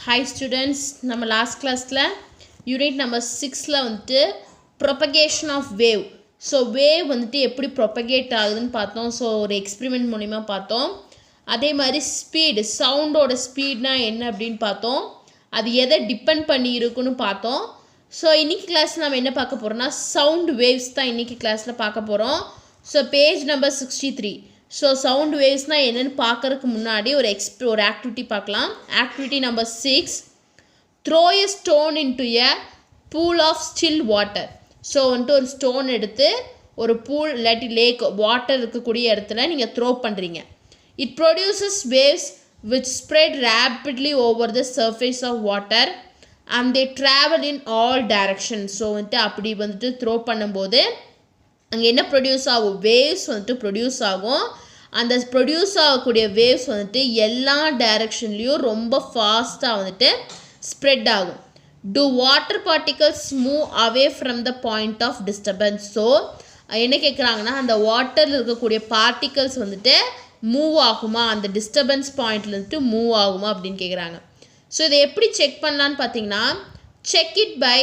Hi students, நம்ம last classல unit number 6ல வந்துட்டு propagation of wave. So wave வந்துட்டு எப்படி propagate ஆகுதுன்னு பார்த்தோம். So ஒரு experiment மூலமா பார்த்தோம். அதே மாதிரி speed, soundோட speedனா என்ன அப்படின்னு பார்த்தோம். அது எதை டிபெண்ட் பண்ணி இருக்குன்னு பார்த்தோம். ஸோ இன்னைக்கு கிளாஸில் நம்ம என்ன பார்க்க போகிறோம்னா சவுண்ட் வேவ்ஸ் தான் இன்னைக்கு கிளாஸில் பார்க்க போகிறோம். So page number 63. So sound வேவ்ஸ்னால் என்னென்னு பார்க்கறதுக்கு முன்னாடி ஒரு ஆக்டிவிட்டி பார்க்கலாம். Activity number 6, throw a stone into a pool of still water. So வந்துட்டு ஒரு ஸ்டோன் எடுத்து ஒரு பூல் இல்லாட்டி லேக் வாட்டர் இருக்கக்கூடிய இடத்துல நீங்கள் த்ரோ பண்ணுறீங்க. It produces waves which spread rapidly over the surface of water and they travel in all directions. So வந்துட்டு அப்படி வந்துட்டு த்ரோ பண்ணும்போது அங்கே என்ன ப்ரொடியூஸ் ஆகும், வேவ்ஸ் வந்துட்டு ப்ரொடியூஸ் ஆகும். அந்த ப்ரொடியூஸ் ஆகக்கூடிய வேவ்ஸ் வந்துட்டு எல்லா டைரக்ஷன்லேயும் ரொம்ப ஃபாஸ்ட்டாக வந்துட்டு ஸ்ப்ரெட் ஆகும். Do water particles move away from the point of disturbance? So என்ன கேட்குறாங்கன்னா அந்த வாட்டரில் இருக்கக்கூடிய பார்ட்டிகல்ஸ் வந்துட்டு மூவ் ஆகுமா, அந்த டிஸ்டர்பன்ஸ் பாயிண்ட்லேருந்து மூவ் ஆகுமா அப்படின்னு கேட்குறாங்க. ஸோ இதை எப்படி செக் பண்ணலான்னு பார்த்தீங்கன்னா, check it by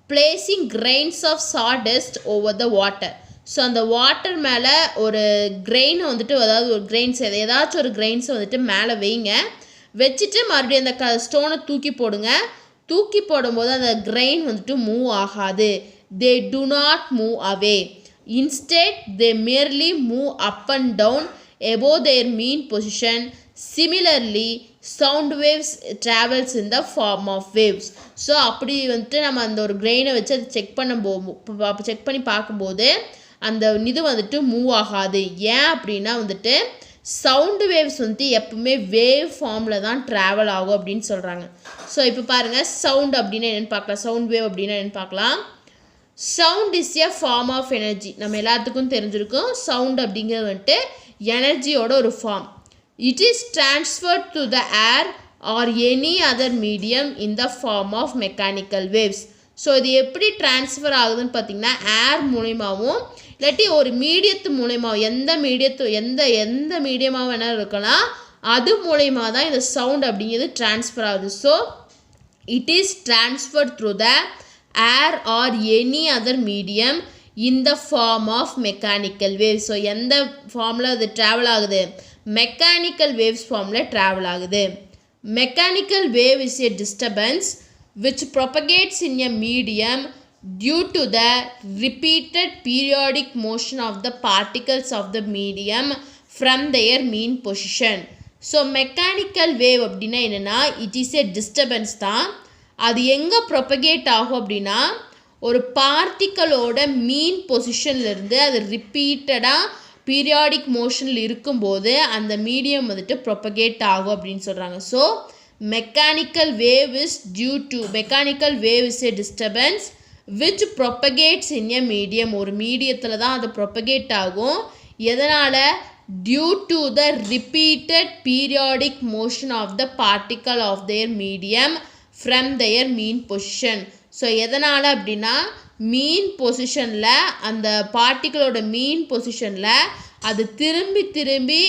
placing grains of sawdust over the water. So அந்த வாட்டர் மேலே ஒரு கிரெயினை வந்துட்டு, அதாவது ஒரு கிரெயின்ஸ் ஏதாச்சும் ஒரு கிரெயின்ஸை வந்துட்டு மேலே வைங்க. வச்சுட்டு மறுபடியும் அந்த ஸ்டோனை தூக்கி போடுங்க. தூக்கி போடும்போது அந்த கிரெயின் வந்துட்டு மூவ் ஆகாது. They do not move away. Instead they merely move up and down above their mean position. Similarly, sound waves travels in the form of waves. So அப்படி வந்துட்டு நம்ம அந்த ஒரு கிரெயினை வச்சு அதை செக் பண்ணி பார்க்கும்போது அந்த இது வந்துட்டு மூவ் ஆகாது. ஏன் அப்படின்னா வந்துட்டு சவுண்டு வேவ்ஸ் வந்துட்டு எப்பவுமே வேவ் ஃபார்மில் தான் ட்ராவல் ஆகும் அப்படின்னு சொல்கிறாங்க. ஸோ இப்போ பாருங்கள், சவுண்ட் அப்படின்னா என்னென்னு பார்க்கலாம். சவுண்ட் வேவ் அப்படின்னா என்னென்னு பார்க்கலாம். Sound is a form of energy. நம்ம எல்லாத்துக்கும் தெரிஞ்சிருக்கும் சவுண்ட் அப்படிங்கிறது வந்துட்டு எனர்ஜியோட ஒரு form. It is transferred to the air or any other medium in the form of mechanical waves. So இது எப்படி ட்ரான்ஸ்ஃபர் ஆகுதுன்னு பார்த்தீங்கன்னா, ஏர் மூலியமாகவும் இல்லாட்டி ஒரு மீடியத்து மூலயமாவும், எந்த மீடியமாக வேணாலும் இருக்கலாம், அது மூலயமா தான் இந்த சவுண்ட் அப்படிங்கிறது ட்ரான்ஸ்ஃபர் ஆகுது. So it is transferred through the air or any other medium in the form of mechanical waves. So எந்த ஃபார்மில் அது ட்ராவல் ஆகுது, மெக்கானிக்கல் வேவ்ஸ் ஃபார்மில் ட்ராவல் ஆகுது. Mechanical wave is a disturbance which propagates in a medium due to the repeated periodic motion of the particles of the medium from their mean position. So mechanical wave அப்படின்னா என்னென்னா, it is a disturbance தான். அது எங்கே propagate ஆகும் அப்படின்னா, ஒரு பார்ட்டிக்கலோட மீன் பொசிஷன்லேருந்து அது ரிப்பீட்டடாக பீரியாடிக் மோஷனில் இருக்கும்போது அந்த மீடியம் வந்துட்டு ப்ரொபகேட் ஆகும் அப்படின்னு சொல்கிறாங்க. So mechanical wave is a disturbance which propagates in a medium. ஒரு மீடியத்தில் தான் அது ப்ரொபகேட் ஆகும். எதனால்? Due to the repeated periodic motion of the particle of their medium from their mean position. So எதனால் அப்படின்னா, மீன் பொசிஷனில் அந்த பார்ட்டிகளோட மீன் பொசிஷனில் அது திரும்பி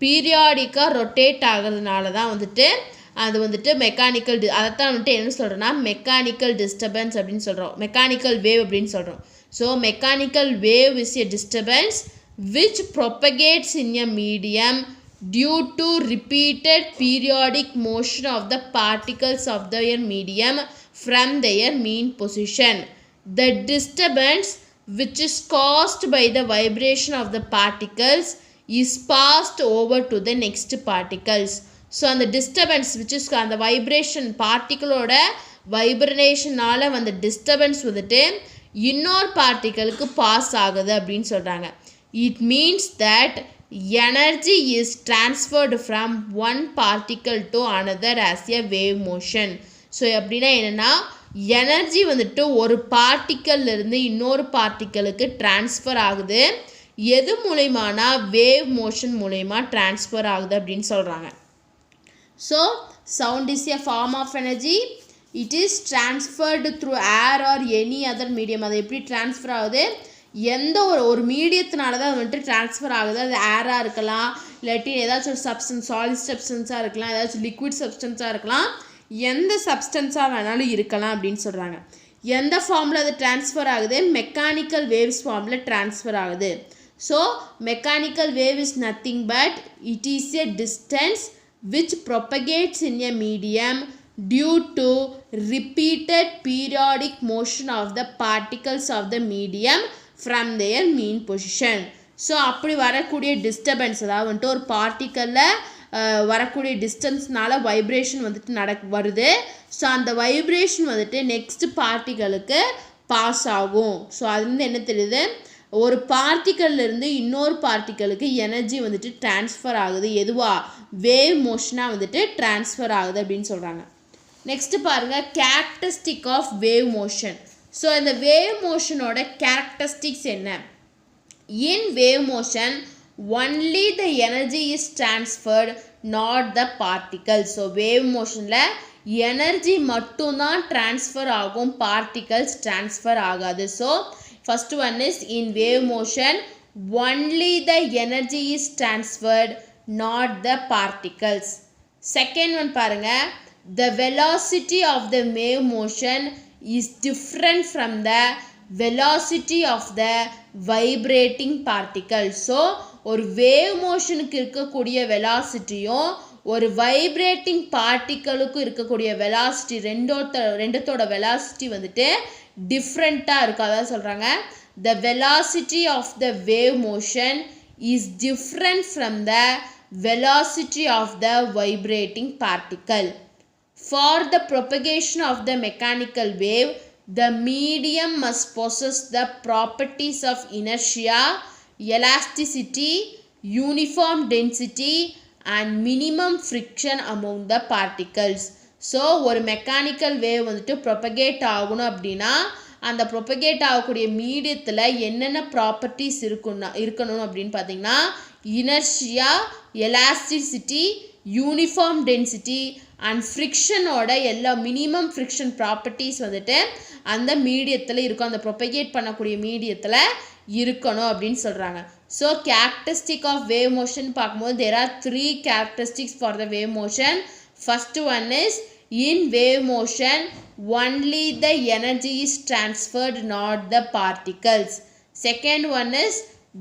பீரியாடிக்காக ரொட்டேட் ஆகிறதுனால தான் வந்துட்டு அது வந்துட்டு மெக்கானிக்கல் அதைத்தான் வந்துட்டு என்ன சொல்கிறோன்னா மெக்கானிக்கல் டிஸ்டர்பன்ஸ் அப்படின்னு சொல்கிறோம், மெக்கானிக்கல் வேவ் அப்படின்னு சொல்கிறோம். So mechanical wave is a disturbance which propagates in a medium due to repeated periodic motion of the particles of their medium from their mean position. The disturbance which is caused by the vibration of the particles is passed over to the next particles. So அந்த disturbance which is அந்த vibration பார்ட்டிகளோட வைப்ரேஷனால் அந்த disturbance வந்துட்டு இன்னொரு பார்ட்டிகளுக்கு pass ஆகுது அப்படின்னு சொல்கிறாங்க. It means that energy is transferred from one particle to another as a wave motion. So அப்படின்னா என்னென்னா, எனர்ஜி வந்துட்டு ஒரு பார்ட்டிக்கல்லேருந்து இன்னொரு பார்ட்டிக்கலுக்கு ட்ரான்ஸ்ஃபர் ஆகுது. எது மூலயமானா வேவ் மோஷன் மூலயமா ட்ரான்ஸ்ஃபர் ஆகுது அப்படின்னு சொல்கிறாங்க. So sound is a form of energy. It is transferred through air or any other medium. அது எப்படி ட்ரான்ஸ்ஃபர் ஆகுது, எந்த ஒரு மீடியத்தினால தான் வந்துட்டு ட்ரான்ஸ்ஃபர் ஆகுது. அது ஏராக இருக்கலாம், இல்லாட்டி ஏதாச்சும் ஒரு சப்ஸ்டன்ஸ், சாலிட் சப்ஸ்டன்ஸாக இருக்கலாம், ஏதாச்சும் லிக்விட் சப்ஸ்டன்ஸாக இருக்கலாம். எந்த சப்ஸ்டன்ஸாக வேணாலும் இருக்கலாம் அப்படின்னு சொல்கிறாங்க. எந்த ஃபார்மில் அது ட்ரான்ஸ்ஃபர் ஆகுது? மெக்கானிக்கல் வேவ்ஸ் ஃபார்மில் ட்ரான்ஸ்ஃபர் ஆகுது. So mechanical wave is nothing but it is a distance which propagates in a medium due to repeated periodic motion of the particles of the medium from their mean position. So அப்படி வரக்கூடிய disturbance, அதாவது வந்துட்டு ஒரு பார்ட்டிக்கலில் வரக்கூடிய டிஸ்டன்ஸ்னால vibration வந்துட்டு வருது. So அந்த vibration வந்துட்டு நெக்ஸ்ட் பார்ட்டிகளுக்கு பாஸ் ஆகும். ஸோ அதுலேருந்து என்ன தெரியுது? ஒரு பார்ட்டிக்கல்லேருந்து இன்னொரு பார்ட்டிக்கலுக்கு எனர்ஜி வந்துட்டு ட்ரான்ஸ்ஃபர் ஆகுது. எதுவா? வேவ் மோஷனாக வந்துட்டு ட்ரான்ஸ்ஃபர் ஆகுது அப்படின்னு சொல்கிறாங்க. நெக்ஸ்ட்டு பாருங்கள், characteristic of wave motion. So இந்த வேவ் மோஷனோட கேரக்டரிஸ்டிக்ஸ் என்ன? In wave motion only the energy is transferred, not the particle. So wave மோஷனில் எனர்ஜி மட்டும்தான் ட்ரான்ஸ்ஃபர் ஆகும், பார்ட்டிகல்ஸ் ட்ரான்ஸ்ஃபர் ஆகாது. So first one is in wave motion only the energy is transferred, not the particles. Second one பாருங்க, the velocity of the wave motion is different from the velocity of the vibrating particle. So ஒரு wave motionக்கு இருக்கக்கூடிய velocityயும் ஒரு vibrating பார்ட்டிக்கலுக்கு இருக்கக்கூடிய velocity ரெண்டத்தோட velocity வந்துட்டு டிஃப்ரெண்ட்டாக இருக்கும். அதாவது சொல்கிறாங்க, the velocity of the wave motion is different from the velocity of the vibrating particle. For the propagation of the mechanical wave, the medium must possess the properties of inertia, elasticity, uniform density and minimum friction among the particles. So ஒரு mechanical wave வந்துட்டு propagate ஆகணும் அப்படின்னா அந்த propagate ஆகக்கூடிய மீடியத்தில் என்னென்ன properties இருக்கணும் அப்படின்னு பார்த்தீங்கன்னா, inertia, elasticity, uniform density and ஃப்ரிக்ஷனோட எல்லா மினிமம் ஃப்ரிக்ஷன் ப்ராப்பர்ட்டிஸ் வந்துட்டு அந்த மீடியத்தில் இருக்கும், அந்த ப்ரொபகேட் பண்ணக்கூடிய மீடியத்தில் இருக்கணும் அப்படின்னு சொல்கிறாங்க. So characteristic of wave motion பார்க்கும்போது there are 3 characteristics for the wave motion. First one is in wave motion only the energy is transferred, not the particles. Second one is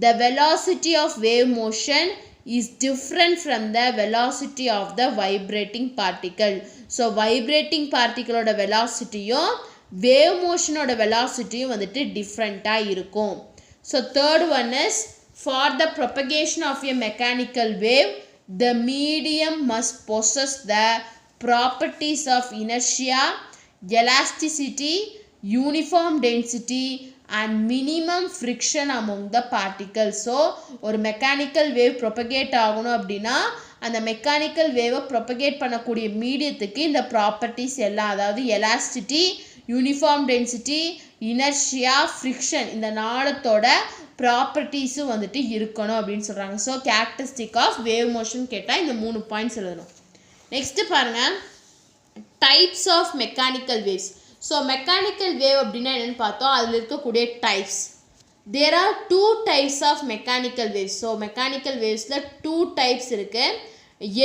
the velocity of wave motion is different from the velocity of the vibrating particle. So vibrating particle oda velocity yo wave motion oda velocity வந்துட்டு டிஃப்ரெண்ட்டா இருக்கும். So third one is for the propagation of a mechanical wave, the medium must possess the properties of inertia, elasticity, uniform density and minimum friction among the particles. So ஒரு mechanical wave propagate ஆகணும் அப்படின்னா அந்த mechanical wave propagate பண்ணக்கூடிய மீடியத்துக்கு இந்த properties எல்லாம், அதாவது elasticity, uniform density, inertia, friction இந்த நாலத்தோட ப்ராப்பர்ட்டிஸும் வந்துட்டு இருக்கணும் அப்படின்னு சொல்கிறாங்க. So characteristic of wave motion கேட்டால் இந்த 3 பாயிண்ட்ஸ் எழுதணும். நெக்ஸ்ட்டு பாருங்கள், types of mechanical waves. So mechanical wave அப்படின்னா என்னென்னு பார்த்தோம், அதில் இருக்கக்கூடிய types. There are 2 types of mechanical waves. So mechanical வேவ்ஸில் 2 டைப்ஸ் இருக்குது.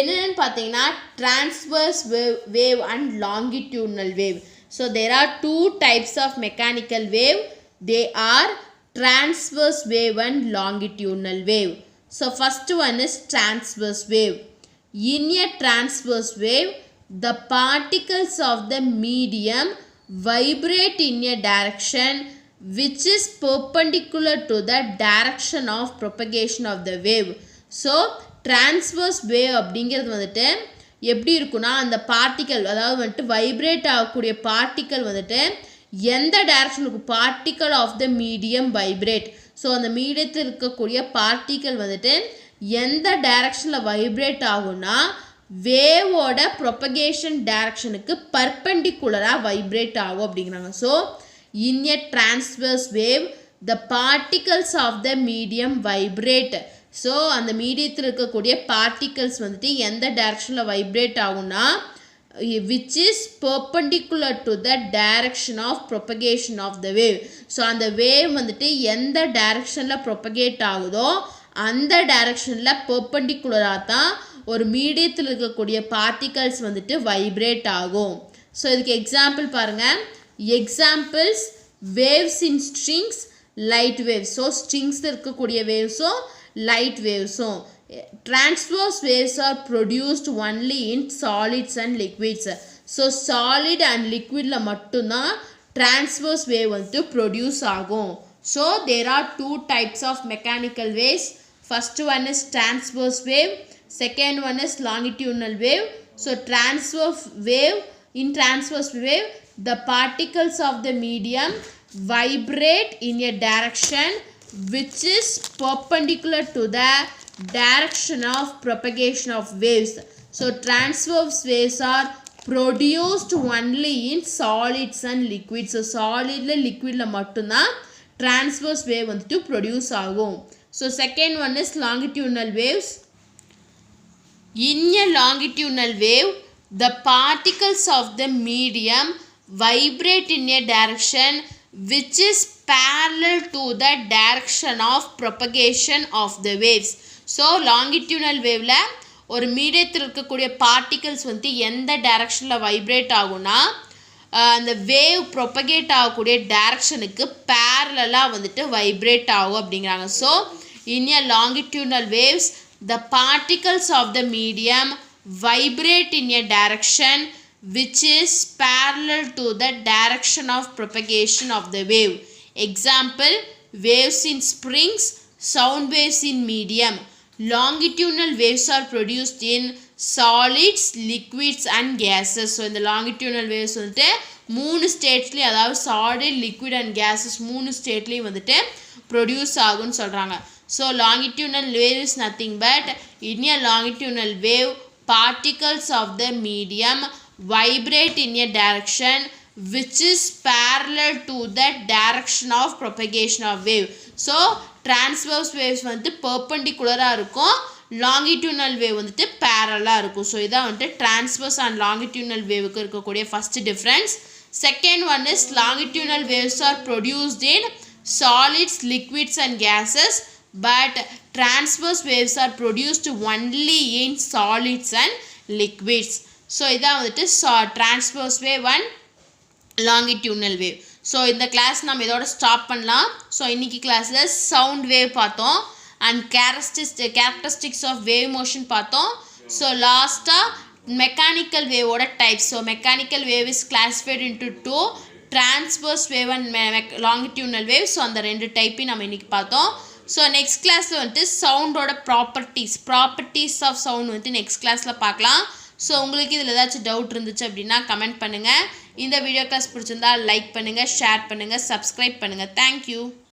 என்னென்னு பார்த்தீங்கன்னா transverse wave and longitudinal wave. So there are 2 types of mechanical wave. They are transverse wave and longitudinal wave. So first one is transverse wave. In a transverse wave, the particles of the medium vibrate in a direction which is perpendicular to the direction of propagation of the wave. So transverse wave அப்படிங்கிறது வந்துட்டு எப்படி இருக்குன்னா, அந்த particle அதாவது வந்துட்டு vibrate ஆகக்கூடிய particle வந்துட்டு எந்த டைரக்ஷனுக்கு particle of the medium vibrate. So அந்த மீடியத்தில் இருக்கக்கூடிய பார்ட்டிக்கல் வந்துட்டு எந்த டைரக்ஷனில் வைப்ரேட் ஆகும்னா வேவோட ப்ரொபகேஷன் டைரக்ஷனுக்கு பர்பெண்டிகுலராக வைப்ரேட் ஆகும் அப்படிங்கிறாங்க. So in a transverse wave the particles of the medium vibrate. So அந்த மீடியத்தில் இருக்கக்கூடிய பார்ட்டிகல்ஸ் வந்துட்டு எந்த டைரக்ஷனில் வைப்ரேட் ஆகும்னா which is perpendicular to the direction of propagation of the wave. So அந்த வேவ் வந்துட்டு எந்த டைரக்ஷனில் ப்ரொபகேட் ஆகுதோ அந்த டைரக்ஷனில் பெர்பெண்டிகுலராக தான் ஒரு மீடியத்தில் இருக்கக்கூடிய பார்ட்டிகல்ஸ் வந்துட்டு வைப்ரேட் ஆகும். ஸோ இதுக்கு எக்ஸாம்பிள் பாருங்கள். Examples waves in strings, light waves. So ஸ்ட்ரிங்ஸில் இருக்கக்கூடிய வேவ்ஸும் லைட் வேவ்ஸும். Transverse waves are produced only in solids and liquids. So solid and லிக்விடில் மட்டும்தான் transverse wave வந்துட்டு ப்ரொடியூஸ் ஆகும். So there are two types of mechanical waves. First one is transverse wave. Second one is longitudinal wave. So transverse wave, in transverse wave, the particles of the medium vibrate in a direction which is perpendicular to the direction of propagation of waves. So transverse waves are produced only in solids and liquids. So solid la liquid la mattumna transverse wave vandu produce agum. So second one is longitudinal waves. In a longitudinal wave, the particles of the medium vibrate in a direction which is parallel to the direction of propagation of the waves. So longitudinal wave la ஒரு மீடியத்தில் இருக்கக்கூடிய particles வந்து எந்த டைரக்ஷனில் vibrate ஆகும்னா அந்த wave propagate ஆகக்கூடிய டைரக்ஷனுக்கு பேரலாக வந்துட்டு வைப்ரேட் ஆகும் அப்படிங்கிறாங்க. So in a longitudinal waves the particles of the medium vibrate in a direction which is parallel to the direction of propagation of the wave. Example, waves in springs, sound waves in medium. Longitudinal waves are produced in solids, liquids and gases. So இந்த longitudinal waves வந்துட்டு 3 ஸ்டேட்ஸ்லேயும், அதாவது solid, liquid and gases 3 ஸ்டேட்லேயும் வந்துட்டு produce ஆகும்னு சொல்கிறாங்க. So longitudinal wave is nothing but in a longitudinal wave particles of the medium vibrate in a direction which is parallel to the direction of propagation of wave. So transverse waves வந்துட்டு பெர்பெண்டிகுலராக இருக்கும், longitudinal wave வந்துட்டு பேரலாக இருக்கும். So இதான் வந்துட்டு transverse and longitudinal வேவுக்கு இருக்கக்கூடிய first difference. Second one is longitudinal waves are produced in solids, liquids and gases, but transverse waves are produced only in solids and liquids. So இதான் வந்துட்டு transverse wave and longitudinal wave. So இந்த class நம்ம இதோட stop பண்ணலாம். So இன்றைக்கி கிளாஸில் sound wave பார்த்தோம் and characteristics of wave motion பார்த்தோம். ஸோ லாஸ்ட்டாக மெக்கானிக்கல் வேவோட types. So mechanical wave is classified into 2, transverse wave and longitudinal wave. So அந்த 2 டைப்பையும் நம்ம இன்றைக்கி பார்த்தோம். ஸோ நெக்ஸ்ட் கிளாஸில் வந்துட்டு சவுண்டோட ப்ராப்பர்ட்டிஸ் ஆஃப் சவுண்ட் வந்துட்டு நெக்ஸ்ட் கிளாஸில் பார்க்கலாம். ஸோ உங்களுக்கு இதில் ஏதாச்சும் டவுட் இருந்துச்சு அப்படின்னா கமெண்ட் பண்ணுங்கள். இந்த வீடியோ கிளாஸ் பிடிச்சிருந்தால் லைக் பண்ணுங்கள், ஷேர் பண்ணுங்கள், சப்ஸ்கிரைப் பண்ணுங்கள். தேங்க்யூ.